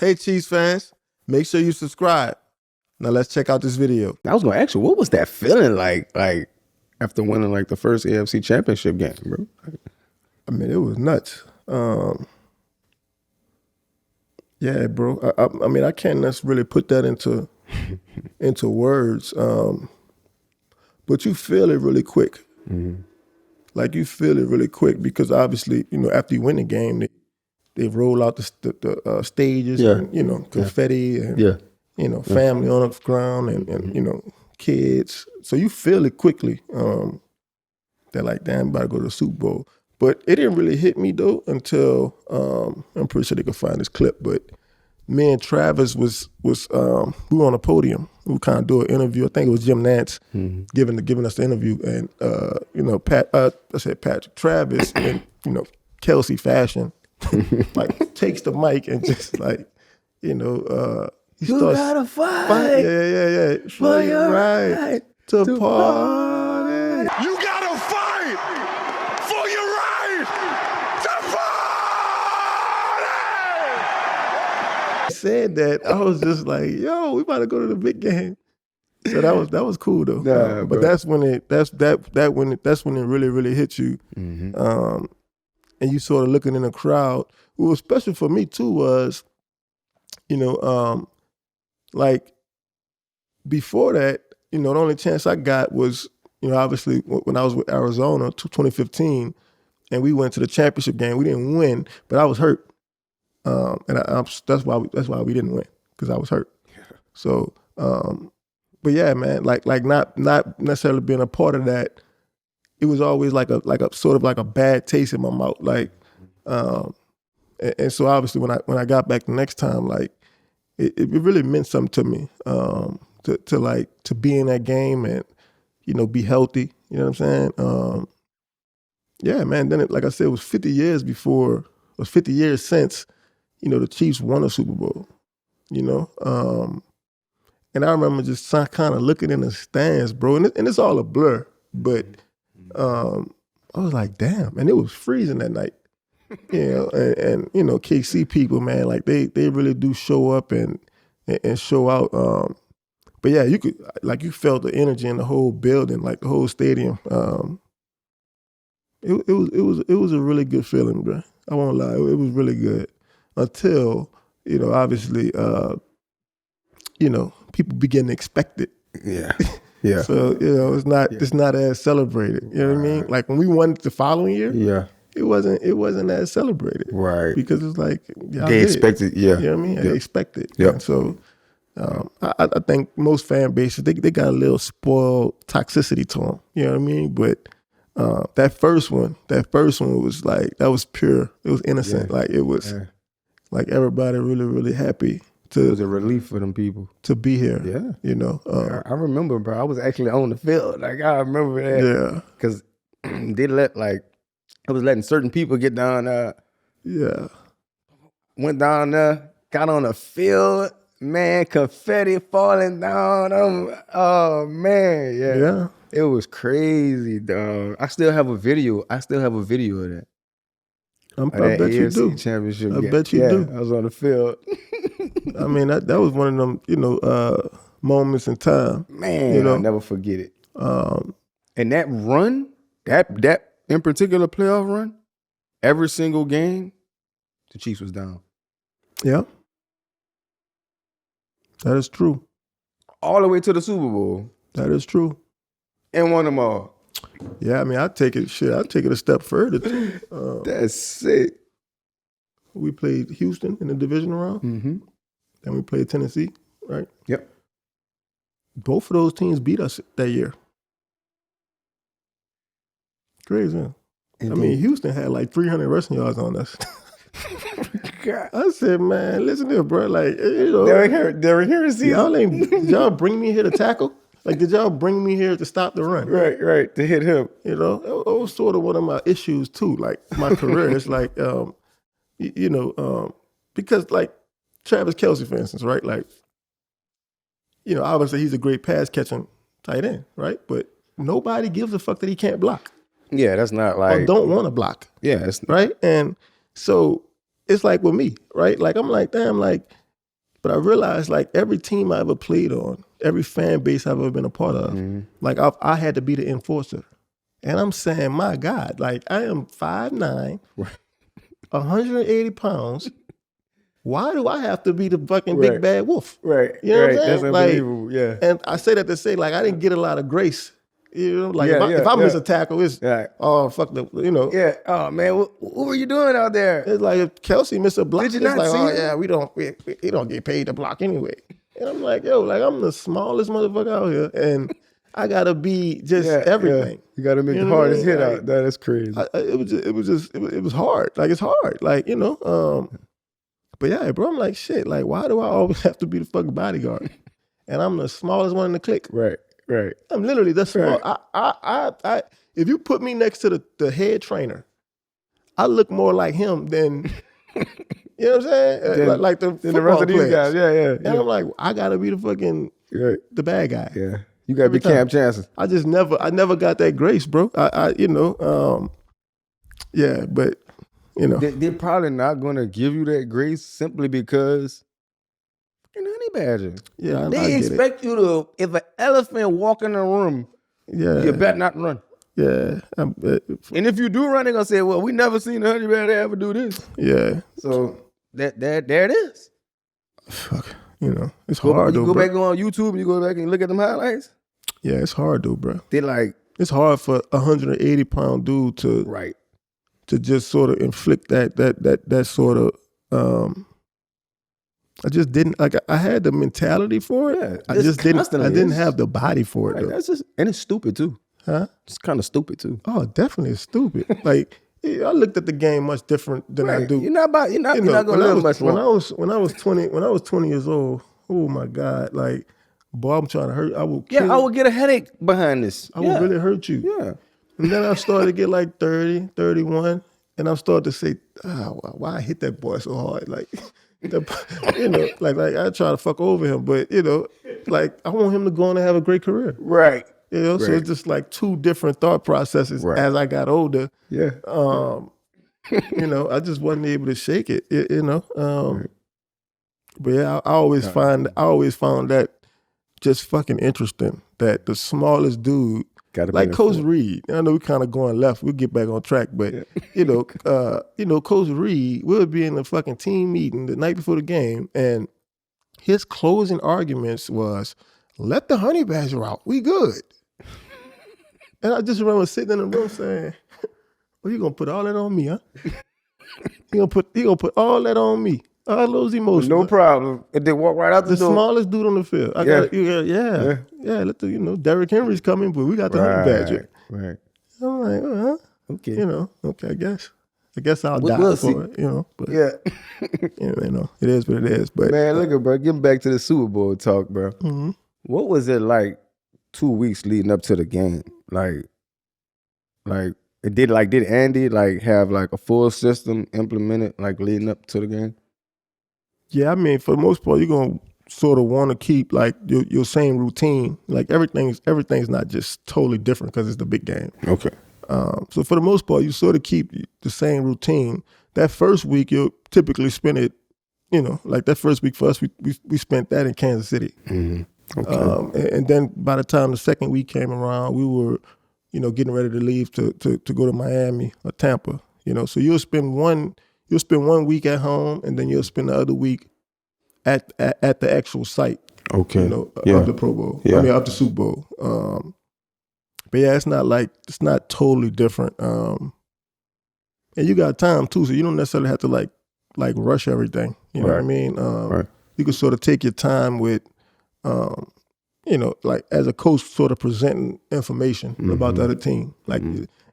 Hey, Chiefs fans, make sure you subscribe. Now let's check out this video. I was gonna ask you, what was that feeling like after winning like the first AFC Championship game, bro? I mean, it was nuts. Yeah, bro. I mean, I can't necessarily put that into words, but you feel it really quick. Mm-hmm. Like you feel it really quick because obviously, after you win the game, they roll out the stages, and, confetti and family on the ground and kids. So you feel it quickly. They're like, damn, I'm about to go to the Super Bowl. But it didn't really hit me though until I'm pretty sure they could find this clip. But me and Travis was we were on a podium. We kind of do an interview. I think it was Jim Nantz giving us the interview, and Patrick Travis in Kelsey fashion, like takes the mic and just like he You starts gotta fight. Yeah. For your right to party. You gotta fight for your right to party! He said that, I was just like, yo, we about to go to the big game. So that was cool though. Nah, but that's when it really, really hit you. Mm-hmm. And you sort of looking in the crowd. What was special for me too was, like before that, the only chance I got was, obviously when I was with Arizona, 2015, and we went to the championship game. We didn't win, but I was hurt, and that's why we didn't win, because I was hurt. Yeah. So, but yeah, man, like not necessarily being a part of that, it was always like a sort of like a bad taste in my mouth, like, and so obviously when I got back the next time, like it really meant something to me, to be in that game and be healthy. You know what I'm saying? Yeah, man. Then like I said, it was 50 years since the Chiefs won a Super Bowl. And I remember just kind of looking in the stands, bro, and it's all a blur, but I was like, damn, and it was freezing that night. And KC people, man, like they really do show up and show out. But yeah, you felt the energy in the whole building, like the whole stadium. It was a really good feeling, bro. I won't lie, it was really good until obviously people begin to expect it. Yeah. Yeah. So it's not as celebrated. You know what I mean? Like when we won it the following year. Yeah. It wasn't as celebrated. Right. Because it's like they expected, yeah. You know what I mean? Yeah. They expect it. Yeah. And so I think most fan bases, they got a little spoiled toxicity to them. You know what I mean? But that first one was like, that was pure. It was innocent. Yeah. Like it was like everybody really, really happy it was a relief for them people to be here. Yeah. I remember, bro. I was actually on the field. Like I remember that. Yeah. Because they I was letting certain people get down there. Yeah. Went down there, got on the field, man, confetti falling down. Oh man, yeah. Yeah. It was crazy, dog. I still have a video of that. I bet you do. Championship I bet you do. I was on the field. I mean, that was one of them, moments in time. Man, I'll never forget it. And that run, that in particular playoff run, every single game, the Chiefs was down. Yeah. That is true. All the way to the Super Bowl. That is true. And won them all. Yeah, I mean, I'd take it a step further too. That's sick. We played Houston in the division round. Mm-hmm. Then we played Tennessee, right? Yep. Both of those teams beat us that year. Crazy, huh? I mean, Houston had like 300 rushing yards on us. I said, man, listen here, bro. Like, Derrick Henry, did y'all bring me here to tackle? Like, did y'all bring me here to stop the run? Right, to hit him. It was sort of one of my issues too. Like my career, it's like, because like Travis Kelce, for instance, right? Like, obviously he's a great pass catching tight end, right? But nobody gives a fuck that he can't block. Yeah, that's not like, or don't want to block. Yeah, right. And so it's like with me, right? Like I'm like, damn, like But I realized like every team I ever played on, every fan base I've ever been a part of, like I had to be the enforcer. And I'm saying, my God, like I am 5'9", 180 pounds. Why do I have to be the fucking big bad wolf? Right. You know what I'm saying? That's unbelievable. Like, yeah. And I say that to say, like, I didn't get a lot of grace. You know, like if I miss a tackle, it's oh fuck the, you know. Yeah. Oh man, what were you doing out there? It's like if Kelsey missed a block, Did you it's not like, see oh it? yeah, we don't get paid to block anyway. And I'm like, yo, like I'm the smallest motherfucker out here, and I gotta be just everything. Yeah. You gotta make the hardest hit out. That's crazy. It was hard. Like it's hard. Like, you know, but yeah, bro, I'm like, shit, like why do I always have to be the fucking bodyguard? And I'm the smallest one in the clique. Right. I'm literally the small. I if you put me next to the head trainer, I look more like him than you know what I'm saying? Like the rest of these guys. Yeah. And I'm like, I gotta be the fucking the bad guy. Yeah. You gotta be Cam Chancellor. I never got that grace, bro. I you know, yeah, but you know. They're probably not gonna give you that grace simply because fucking honey badger. Yeah, they expect you to, if an elephant walk in the room, you better not run. Yeah. And if you do run, they're gonna say, well, we never seen a honey badger ever do this. Yeah. So there it is. Fuck. You know, it's hard though. You go back on YouTube and you go back and look at them highlights. Yeah, it's hard though, bro. They like it's hard for a 180-pound dude to just sort of inflict that sort of I just didn't like. I had the mentality for it. Yeah, I just didn't. I didn't have the body for it. Right, that's just, and it's stupid too. Huh? It's kind of stupid too. Oh, definitely it's stupid. Like I looked at the game much different than I do. You're not gonna live much longer. When I was 20 years old. Oh my God! Like, boy, I'm trying to hurt. I will get a headache behind this. I will really hurt you. Yeah. And then I started to get like 30, 31, and I started to say, why I hit that boy so hard? Like. You know, like I try to fuck over him, but you know, like I want him to go on and have a great career. Right. You know, so it's just like two different thought processes as I got older. Yeah. You know, I just wasn't able to shake it. You know. But yeah, I always found that just fucking interesting that the smallest dude, like Coach Reed. I know we kind of going left. We'll get back on track, but you know, Coach Reed, we'll be in the fucking team meeting the night before the game, and his closing arguments was, "Let the honey badger out. We good." And I just remember sitting in the room saying, "Well, you gonna put all that on me, huh? He gonna put all that on me." All those emotions. No problem. And they walk right out the door. The smallest dude on the field. Let the, Derrick Henry's coming, but we got the honey badger. Right. I'm like, okay. You know, okay, I guess I'll die for it, you know. But, you know, it is what it is. But man, look at bro, getting back to the Super Bowl talk, bro. Mm-hmm. What was it like 2 weeks leading up to the game? Like did Andy have a full system implemented leading up to the game? Yeah, I mean, for the most part, you're gonna sort of want to keep your same routine. Like everything's not just totally different because it's the big game. Okay. So for the most part, you sort of keep the same routine. That first week, you'll typically spend it, you know, like that first week for us, we spent that in Kansas City. Mm-hmm. Okay. And then by the time the second week came around, we were, you know, getting ready to leave to go to Miami or Tampa. You know, so you'll spend one week at home, and then you'll spend the other week at the actual site. Okay. You know, of the Pro Bowl. Yeah. I mean, of the Super Bowl. But yeah, it's not totally different. And you got time too, so you don't necessarily have to like rush everything. You know what I mean? You can sort of take your time with, you know, like as a coach, sort of presenting information about the other team. Like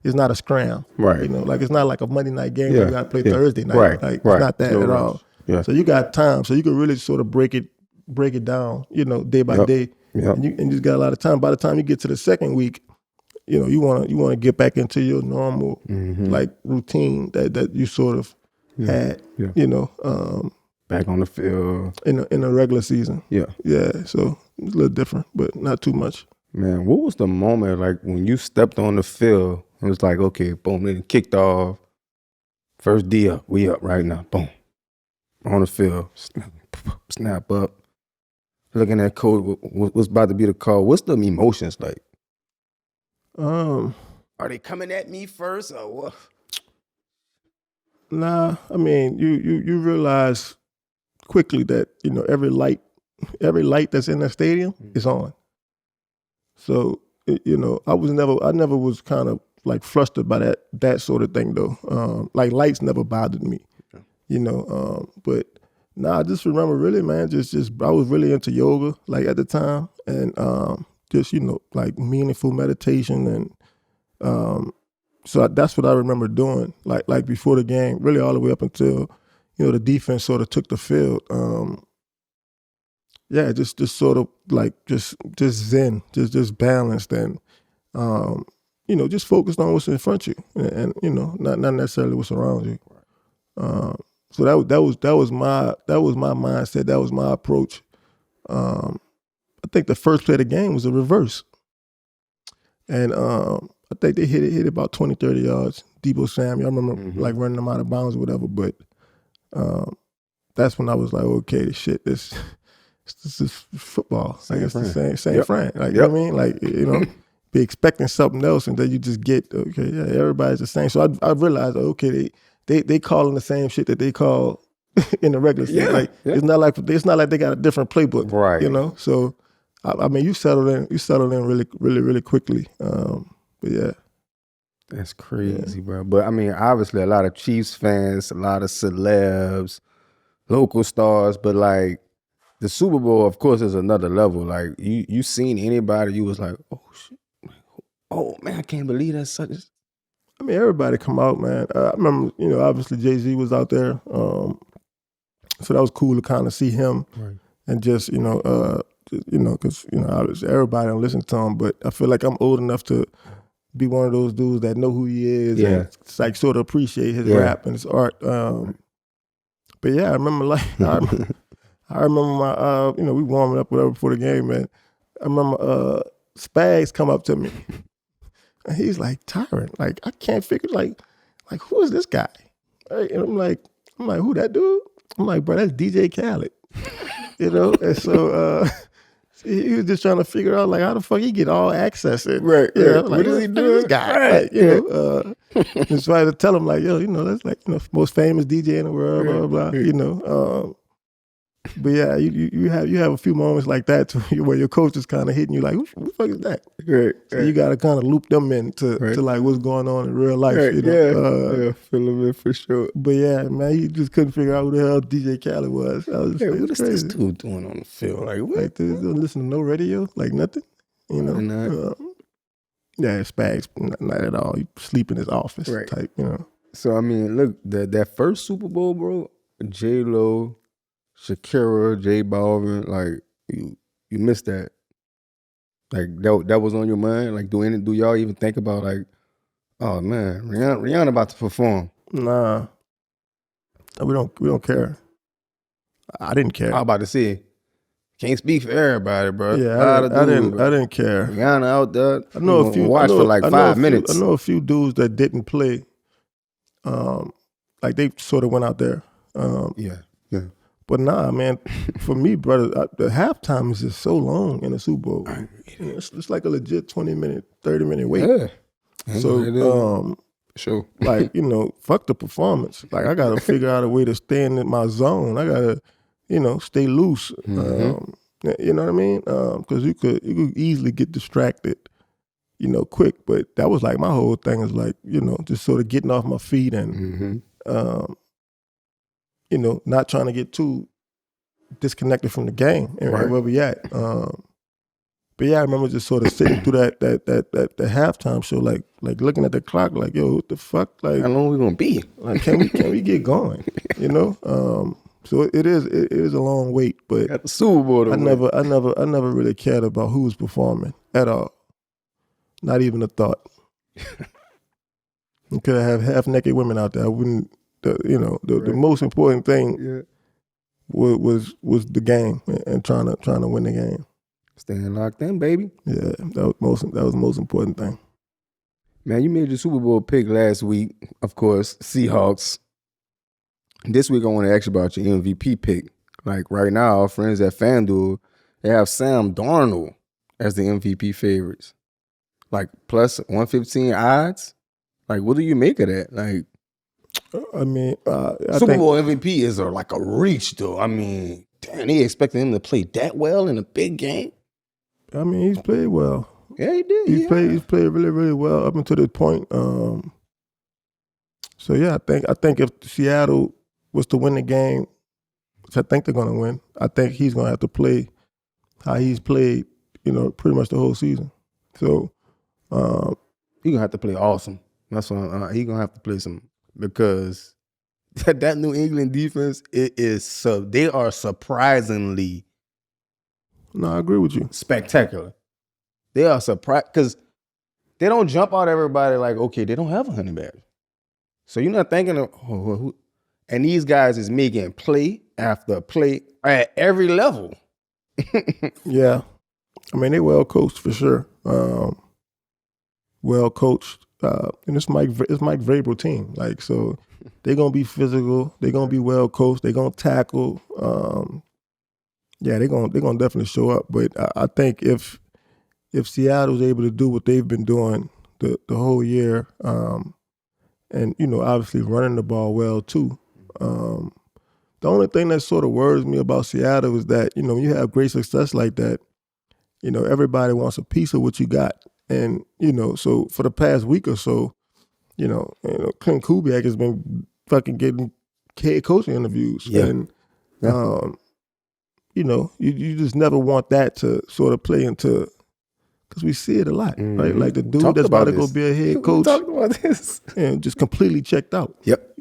it's not a scram, right? You know, like it's not like a Monday night game where you got to play Thursday night. Right. Like it's not that at all. Yeah. So you got time, so you can really sort of break it down, you know, day by day. Yep. And you just got a lot of time. By the time you get to the second week, you know, you want to get back into your normal like routine that you sort of had, you know, back on the field in a regular season. Yeah. So it's a little different, but not too much. Man, what was the moment like when you stepped on the field? It was like, okay, boom, then it kicked off. First D up, we up right now, boom, on the field. snap up. Looking at coach, what's about to be the call? What's the emotions like? Are they coming at me first or what? Nah, I mean, you realize quickly that, you know, every light that's in the stadium is on. So, you know, I never was kind of like flustered by that sort of thing though. Like lights never bothered me, you know. But I just remember really, man, just I was really into yoga like at the time, and just, you know, like meaningful meditation, and so that's what I remember doing, like before the game, really all the way up until, you know, the defense sort of took the field. Yeah, just sort of like just zen, just balanced, and you know, just focused on what's in front of you, and you know, not necessarily what's around you. So that was my mindset. That was my approach. I think the first play of the game was a reverse, and I think they hit it about 20, 30 yards. Debo Samuel, I remember like running them out of bounds or whatever. But that's when I was like, okay, this is football. Like it's the same frame. Like, you know what I mean? Like, you know, be expecting something else, and then you just get, okay, yeah, everybody's the same. So I realized, okay, they calling the same shit that they call in the regular season. Like it's not like they got a different playbook, right? You know, so I mean, you settled in really, really, really quickly. But yeah. That's crazy, bro. But I mean, obviously a lot of Chiefs fans, a lot of celebs, local stars, but like the Super Bowl, of course, is another level. Like you seen anybody, you was like, oh shit, oh man, I can't believe that's such. I mean, everybody come out, man. I remember, you know, obviously Jay-Z was out there, so that was cool to kind of see him, right. And just, you know, because you know, obviously everybody don't listen to him, but I feel like I'm old enough to be one of those dudes that know who he is, and like sort of appreciate his rap and his art. But yeah, I remember like I remember my you know, we warming up whatever before the game, man. I remember Spags come up to me, and he's like, Tyrann, like I can't figure like who is this guy? Right? And I'm like, who that dude? I'm like, bro, that's DJ Khaled, you know. And so. He was just trying to figure out like how the fuck he get all access in. Right. You know, like, what is he doing? This guy. Right. Like, you know, and so I had to tell him like, yo, you know, that's like, you know, most famous DJ in the world, blah, blah, blah, you know. But yeah, you have a few moments like that too, where your coach is kind of hitting you like, who the fuck is that? Right. So you got to kind of loop them in to like what's going on in real life. Right. You know? Yeah, fill them in for sure. But yeah, man, you just couldn't figure out who the hell DJ Khaled was. I was like, what is this dude doing on the field? Like, what? Like, dude, don't listen to no radio, like nothing. You know? Yeah, Spags, not at all. You sleep in his office type, you know. So, I mean, look, that first Super Bowl, bro, J-Lo, Shakira, J Balvin, like you missed that. Like that was on your mind. Like do y'all even think about like, oh man, Rihanna about to perform? Nah, we don't care. I didn't care. I was about to say, can't speak for everybody, bro. Yeah, I didn't care. Rihanna out there. I know a few. Watch for like 5 minutes. I know a few dudes that didn't play. Like they sort of went out there. Yeah. But nah, man, for me, brother, the halftime is just so long in the Super Bowl. It's like a legit 20-minute, 30-minute wait. Yeah. So, sure. Like, you know, fuck the performance. Like, I got to figure out a way to stay in my zone. I got to, you know, stay loose. Mm-hmm. You know what I mean? Because you could easily get distracted, you know, quick. But that was like my whole thing is like, you know, just sort of getting off my feet and, you know, not trying to get too disconnected from the game and where we at. But yeah, I remember just sort of sitting through that halftime show, like looking at the clock, like, yo, what the fuck? Like, how long we gonna be? Like, can we get going? You know? So it is a long wait, but at the Super Bowl, I never really cared about who was performing at all. Not even a thought. You could have half naked women out there. I wouldn't. The most important thing was the game and trying to win the game. Staying locked in, baby. Yeah, that was the most important thing. Man, you made your Super Bowl pick last week, of course, Seahawks. This week I want to ask you about your MVP pick, Like right now, our friends at FanDuel, they have Sam Darnold as the MVP favorites. Like plus 115 odds. Like, what do you make of that? Like, I mean, Super Bowl MVP is like a reach, though. I mean, damn, they expecting him to play that well in a big game. I mean, he's played well. Yeah, he did. He's played really, really well up until this point. So yeah, I think if Seattle was to win the game, which I think they're going to win, I think he's going to have to play how he's played, pretty much the whole season. So he's going to have to play awesome. That's what he's going to have to play some, because that New England defense, they are surprisingly. No, I agree with you. Spectacular. They are surprised because they don't jump out everybody like, okay, they don't have 100 badges. So you're not thinking of who, and these guys is making play after play at every level. Yeah. I mean, they well coached for sure. Well coached. And it's Mike Vrabel team. Like, so they're gonna be physical, they're gonna be well coached, they're gonna tackle. They're gonna definitely show up. But I think if Seattle's able to do what they've been doing the whole year, and obviously running the ball well too. The only thing that sort of worries me about Seattle is that when you have great success like that, everybody wants a piece of what you got, and so for the past week or so, Clint Kubiak has been fucking getting head coaching interviews, and you just never want that to sort of play into. Because we see it a lot, right? Like the dude that's about to go be a head coach, we talked about this, and just completely checked out. Yep.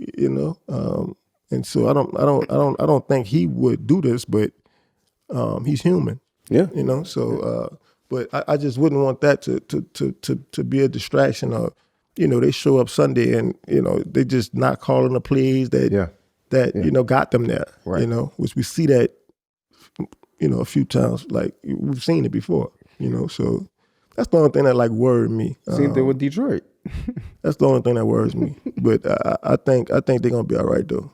And so I don't think he would do this, but he's human. Yeah. So but I just wouldn't want that to be a distraction. Of they show up Sunday and they just not calling the plays that got them there. Right. Which we see that a few times. Like we've seen it before. So. That's the only thing that worried me. Same thing with Detroit. That's the only thing that worries me. But I think they're gonna be all right though.